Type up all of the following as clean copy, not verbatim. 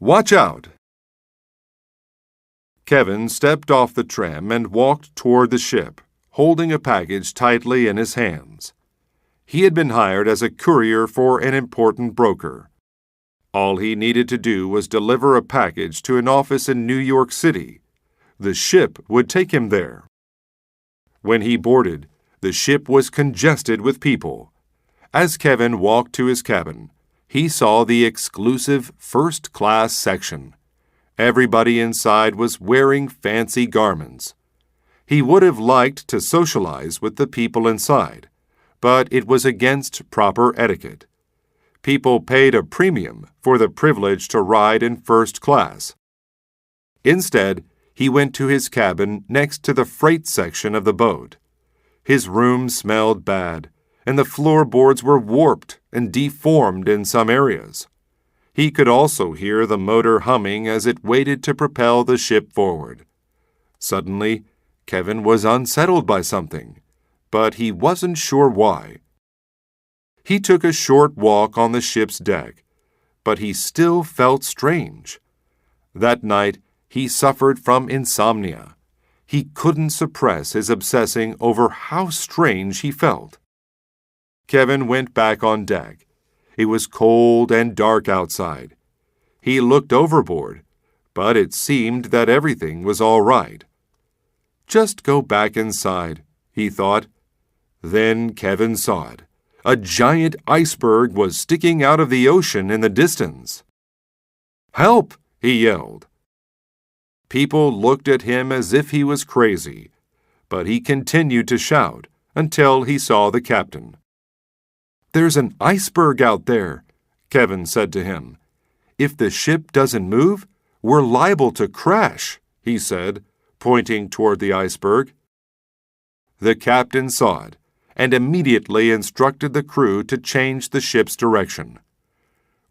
Watch out! Kevin stepped off the tram and walked toward the ship, holding a package tightly in his hands. He had been hired as a courier for an important broker. All he needed to do was deliver a package to an office in New York City. The ship would take him there. When he boarded, the ship was congested with people. As Kevin walked to his cabin, he saw the exclusive first-class section. Everybody inside was wearing fancy garments. He would have liked to socialize with the people inside, but it was against proper etiquette. People paid a premium for the privilege to ride in first class. Instead, he went to his cabin next to the freight section of the boat. His room smelled bad, and the floorboards were warped and deformed in some areas. He could also hear the motor humming as it waited to propel the ship forward. Suddenly, Kevin was unsettled by something, but he wasn't sure why. He took a short walk on the ship's deck, but he still felt strange. That night, he suffered from insomnia. He couldn't suppress his obsessing over how strange he felt. Kevin went back on deck. It was cold and dark outside. He looked overboard, but it seemed that everything was all right. Just go back inside, he thought. Then Kevin saw it. A giant iceberg was sticking out of the ocean in the distance. "Help!" he yelled. People looked at him as if he was crazy, but he continued to shout until he saw the captain. "There's an iceberg out there," Kevin said to him. "If the ship doesn't move, we're liable to crash," he said, pointing toward the iceberg. The captain saw it and immediately instructed the crew to change the ship's direction.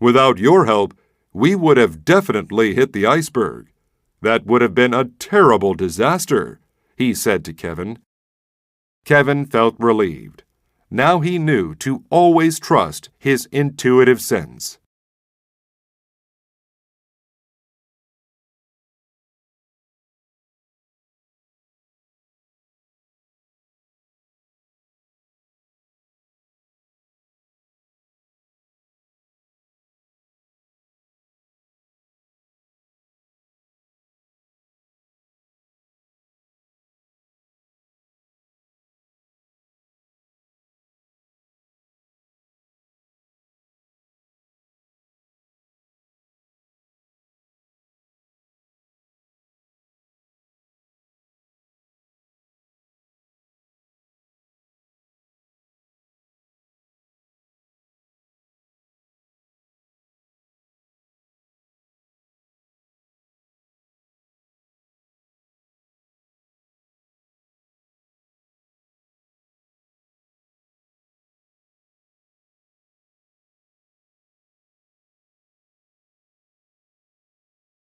"Without your help, we would have definitely hit the iceberg. That would have been a terrible disaster," he said to Kevin. Kevin felt relieved. Now he knew to always trust his intuitive sense.